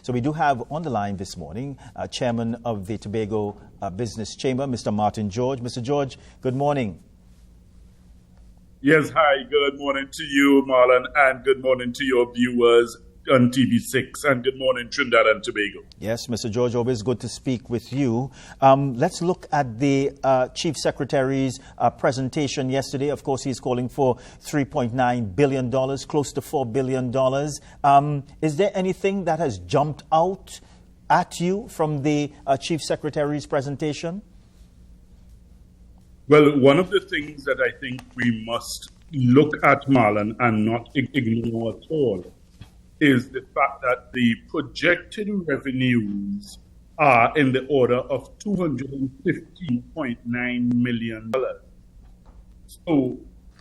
So we do have on the line this morning Chairman of the Tobago Business Chamber, Mr. Martin George. Mr. George, good morning. Yes, hi, good morning to you, Marlon, and good morning to your viewers on TV6, and good morning, Trinidad and Tobago. Yes, Mr. George, always good to speak with you. Let's look at the Chief Secretary's presentation yesterday. Of course, he's calling for $3.9 billion, close to $4 billion. Is there anything that has jumped out at you from the Chief Secretary's presentation? Well, one of the things that I think we must look at, Marlon, and not ignore at all, is the fact that the projected revenues are in the order of $215.9 million. So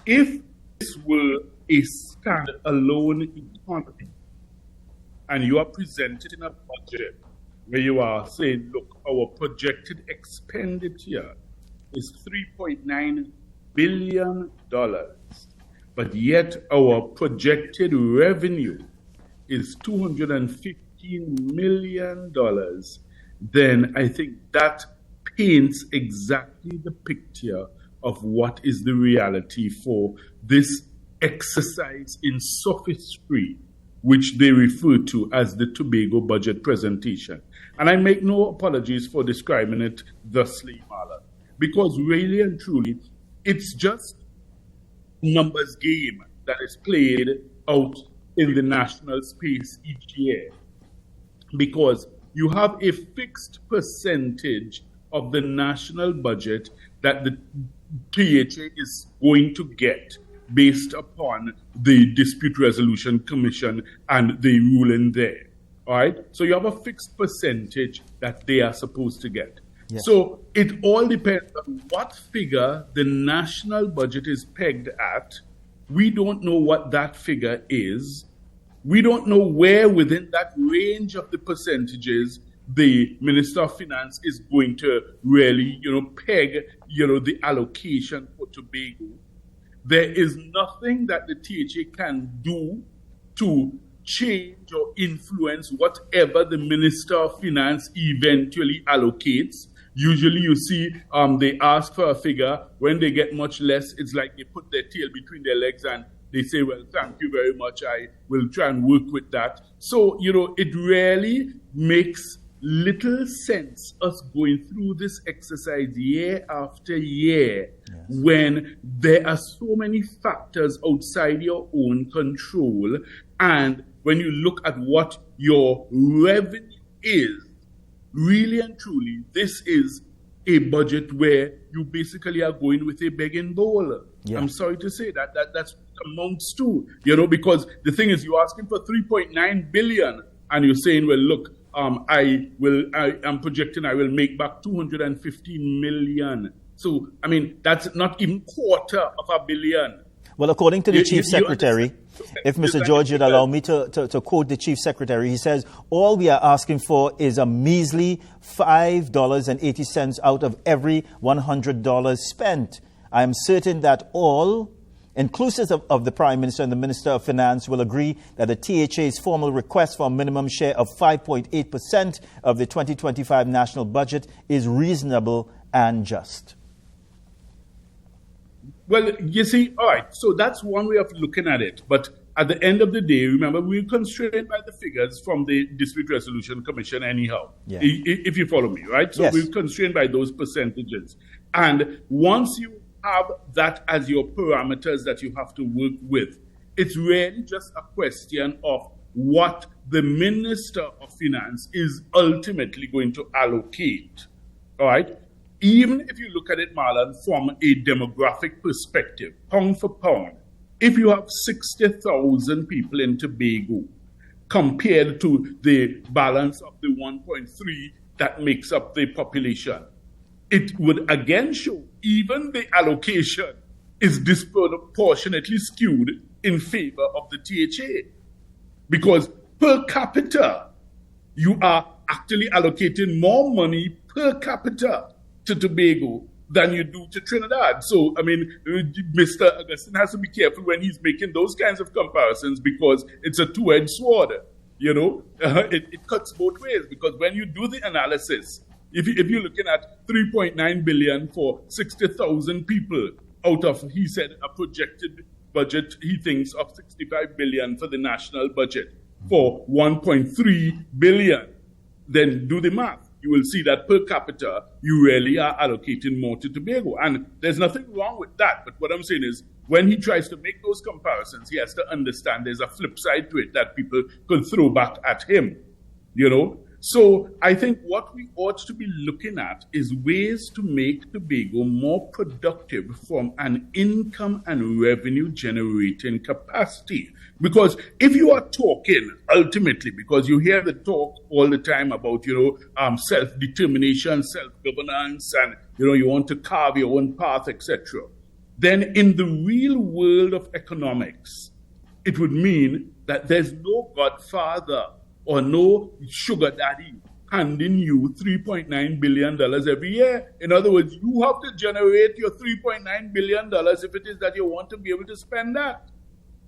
if this were a standalone economy, and you are presenting a budget where you are saying, look, our projected expenditure is $3.9 billion, but yet our projected revenue is $215 million, then I think that paints exactly the picture of what is the reality for this exercise in sophistry, which they refer to as the Tobago budget presentation. And I make no apologies for describing it thusly, Marlon, because really and truly, it's just numbers game that is played out in the national space each year, because you have a fixed percentage of the national budget that the THA is going to get based upon the Dispute Resolution Commission and the ruling there. All right? So you have a fixed percentage that they are supposed to get. Yes. So it all depends on what figure the national budget is pegged at. We don't know what that figure is. We don't know where within that range of the percentages the Minister of Finance is going to really, peg, the allocation for Tobago. There is nothing that the THA can do to change or influence whatever the Minister of Finance eventually allocates. Usually you see they ask for a figure. When they get much less, it's like they put their tail between their legs and they say, well, thank you very much. I will try and work with that. So, it really makes little sense us going through this exercise year after year, yes, when there are so many factors outside your own control. And when you look at what your revenue is, really and truly, this is a budget where you basically are going with a begging bowl. Yeah. I'm sorry to say that's amounts to, because the thing is, you're asking for 3.9 billion and you're saying, well, look, I am projecting I will make back 215 million. So, I mean, that's not even quarter of a billion. Well, according to the Chief Secretary, if Mr. George would allow me to quote the Chief Secretary, he says, all we are asking for is a measly $5.80 out of every $100 spent. I am certain that all, inclusive of the Prime Minister and the Minister of Finance, will agree that the THA's formal request for a minimum share of 5.8% of the 2025 national budget is reasonable and just. Well, you see, all right, so that's one way of looking at it. But at the end of the day, remember, we're constrained by the figures from the Dispute Resolution Commission anyhow, yeah, if you follow me, right? So yes, we're constrained by those percentages. And once you have that as your parameters that you have to work with, it's really just a question of what the Minister of Finance is ultimately going to allocate, all right? Even if you look at it, Marlon, from a demographic perspective, pound for pound, if you have 60,000 people in Tobago compared to the balance of the 1.3 that makes up the population, it would again show even the allocation is disproportionately skewed in favor of the THA. Because per capita, you are actually allocating more money per capita to Tobago than you do to Trinidad. So, I mean, Mr. Augustine has to be careful when he's making those kinds of comparisons, because it's a two-edged sword. It cuts both ways, because when you do the analysis, if you're looking at 3.9 billion for 60,000 people out of, he said, a projected budget, he thinks, of 65 billion for the national budget for 1.3 billion, then do the math. You will see that per capita, you really are allocating more to Tobago. And there's nothing wrong with that. But what I'm saying is, when he tries to make those comparisons, he has to understand there's a flip side to it that people could throw back at him, So I think what we ought to be looking at is ways to make Tobago more productive from an income and revenue generating capacity. Because if you are talking ultimately, because you hear the talk all the time about, self-determination, self-governance, and, you want to carve your own path, etc., then in the real world of economics, it would mean that there's no godfather or no sugar daddy handing you $3.9 billion every year. In other words, you have to generate your $3.9 billion if it is that you want to be able to spend that.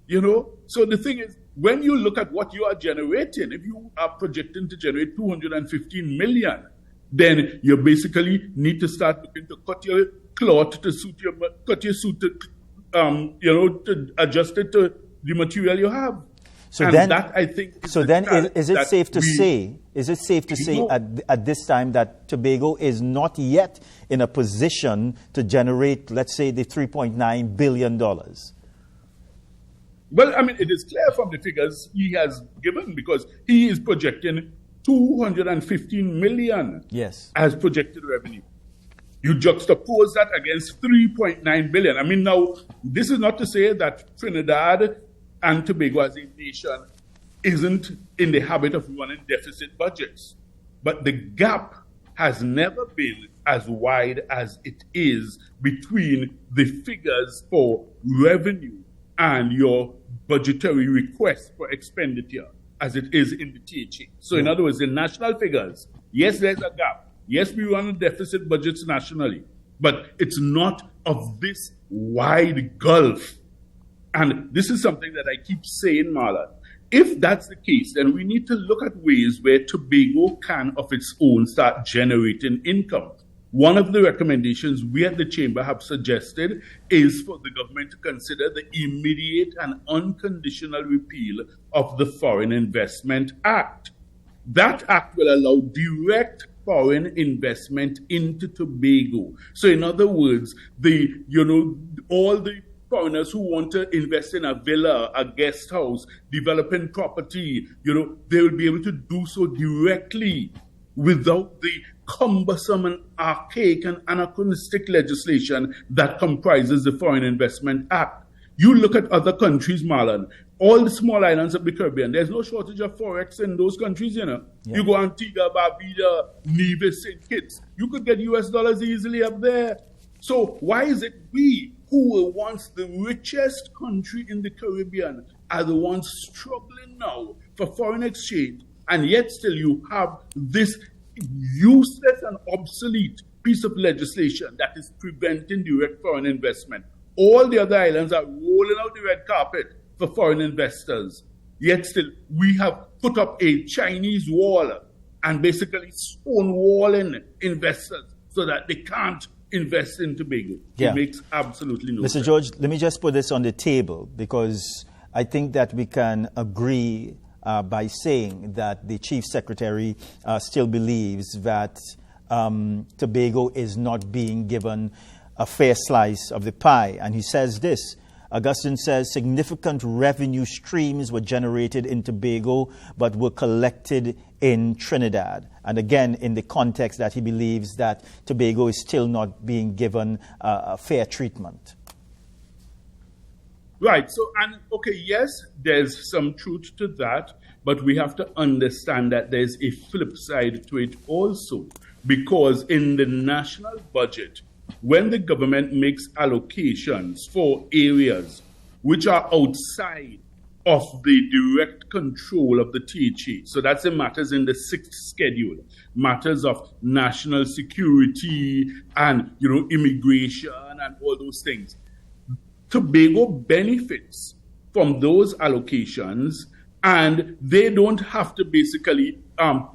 So the thing is, when you look at what you are generating, if you are projecting to generate 215 million, then you basically need to start looking to cut your cloth to suit to adjust it to the material you have. So and then, that, I think, is it safe to say at this time that Tobago is not yet in a position to generate, let's say, the $3.9 billion? Well, I mean, it is clear from the figures he has given, because he is projecting 215 million as projected revenue. You juxtapose that against 3.9 billion. I mean, now, this is not to say that Trinidad and Tobago as a nation isn't in the habit of running deficit budgets. But the gap has never been as wide as it is between the figures for revenue and your budgetary request for expenditure as it is in the THA. So in other words, the national figures, yes, there's a gap. Yes, we run deficit budgets nationally, but it's not of this wide gulf. And this is something that I keep saying, Marlon. If that's the case, then we need to look at ways where Tobago can, of its own, start generating income. One of the recommendations we at the Chamber have suggested is for the government to consider the immediate and unconditional repeal of the Foreign Investment Act. That act will allow direct foreign investment into Tobago. So in other words, all the foreigners who want to invest in a villa, a guest house, developing property, they will be able to do so directly without the cumbersome and archaic and anachronistic legislation that comprises the Foreign Investment Act. You look at other countries, Marlon, all the small islands of the Caribbean, there's no shortage of forex in those countries, Yeah. You go Antigua, Barbuda, Nevis, St. Kitts, you could get US dollars easily up there. So why is it we, who were once the richest country in the Caribbean, are the ones struggling now for foreign exchange, and yet still you have this useless and obsolete piece of legislation that is preventing direct foreign investment? All the other islands are rolling out the red carpet for foreign investors, yet still we have put up a Chinese wall and basically stonewalling investors so that they can't invest in Tobago. It makes absolutely no sense. Mr. George, let me just put this on the table, because I think that we can agree by saying that the Chief Secretary still believes that Tobago is not being given a fair slice of the pie. And he says this. Augustine says significant revenue streams were generated in Tobago but were collected in Trinidad. And again, in the context that he believes that Tobago is still not being given a fair treatment. Right. So, yes, there's some truth to that, but we have to understand that there's a flip side to it also, because in the national budget, when the government makes allocations for areas which are outside of the direct control of the THA, so that's the matters in the 6th schedule, matters of national security and, immigration and all those things, Tobago benefits from those allocations and they don't have to basically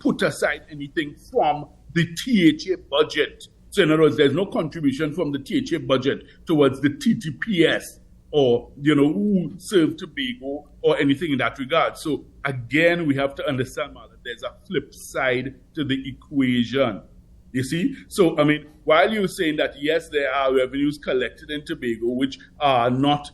put aside anything from the THA budget. So in other words, there's no contribution from the THA budget towards the TTPS or, who serve Tobago or anything in that regard. So again, we have to understand, Marlon, there's a flip side to the equation. You see? So, while you're saying that, yes, there are revenues collected in Tobago which are not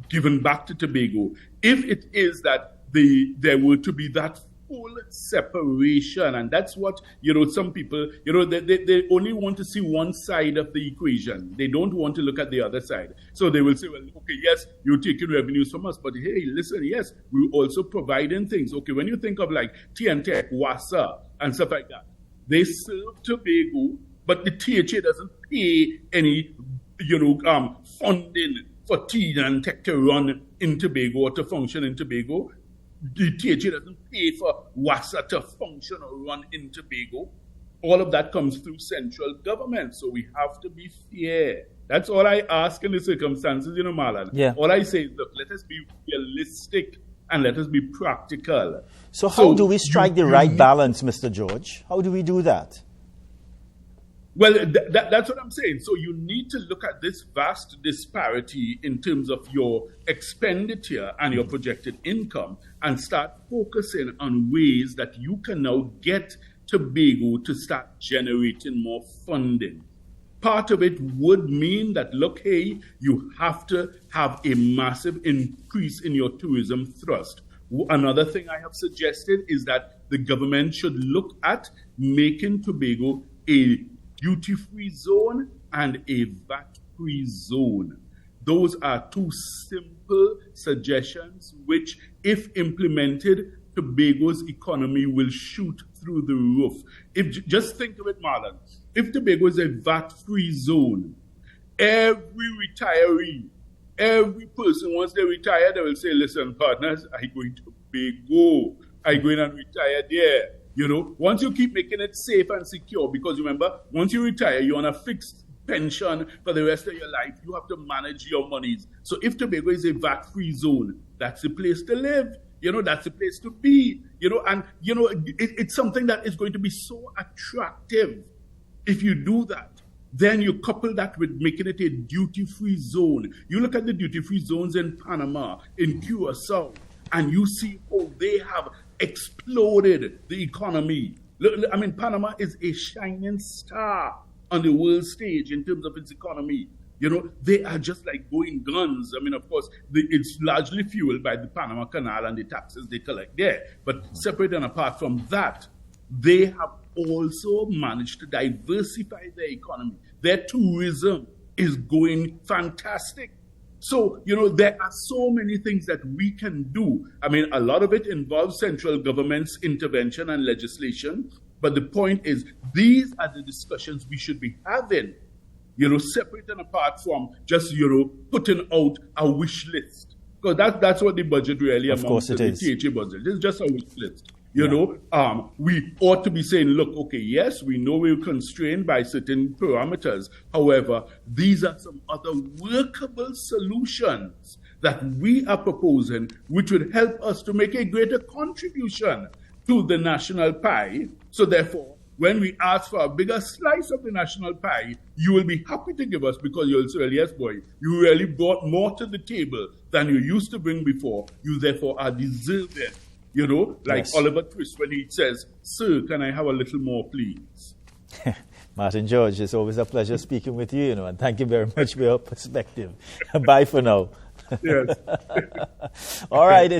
given back to Tobago, if it is that there were to be that full separation, and that's what, some people, they only want to see one side of the equation. They don't want to look at the other side. So they will say, well, okay, yes, you're taking revenues from us, but hey, listen, yes, we're also providing things. Okay, when you think of like TNTech, WASA, and stuff like that, they serve Tobago, but the THA doesn't pay any, funding for TNTech to run in Tobago or to function in Tobago. The THA doesn't pay for WASA to function or run in Tobago. All of that comes through central government, so we have to be fair. That's all I ask in the circumstances, Marlon. Yeah. All I say is, look, let us be realistic and let us be practical. So how do we strike the right balance, Mr. George? How do we do that? Well, that's what I'm saying. So you need to look at this vast disparity in terms of your expenditure and your projected income and start focusing on ways that you can now get Tobago to start generating more funding. Part of it would mean that, look, hey, you have to have a massive increase in your tourism thrust. Another thing I have suggested is that the government should look at making Tobago a duty-free zone and a VAT-free zone. Those are two simple suggestions which, if implemented, Tobago's economy will shoot through the roof. Just think of it, Marlon. If Tobago is a VAT-free zone, every retiree, every person, once they retire, they will say, listen, partners, I'm going to Tobago. I'm going to retire there. Once you keep making it safe and secure, because remember, once you retire, you're on a fixed pension for the rest of your life. You have to manage your monies. So if Tobago is a VAT-free zone, that's the place to live. That's the place to be. It's something that is going to be so attractive. If you do that, then you couple that with making it a duty-free zone. You look at the duty-free zones in Panama, in Curacao, and you see how they have exploded the economy. Panama is a shining star on the world stage in terms of its economy. They are just like going guns. Of course, it's largely fueled by the Panama Canal and the taxes they collect there. But separate and apart from that, they have also managed to diversify their economy. Their tourism is going fantastic. So, there are so many things that we can do. A lot of it involves central government's intervention and legislation. But the point is, these are the discussions we should be having, separate and apart from just, putting out a wish list. Because that's what the budget really amounts to, the THA budget. It's just a wish list. We ought to be saying, look, okay, yes, we know we're constrained by certain parameters. However, these are some other workable solutions that we are proposing, which would help us to make a greater contribution to the national pie. So therefore, when we ask for a bigger slice of the national pie, you will be happy to give us, because you'll say, well, yes, boy, you really brought more to the table than you used to bring before. You therefore are deserving. Yes. Oliver Twist when he says, sir, can I have a little more, please? Martin George, it's always a pleasure speaking with you, and thank you very much for your perspective. Bye for now. Yes. All right.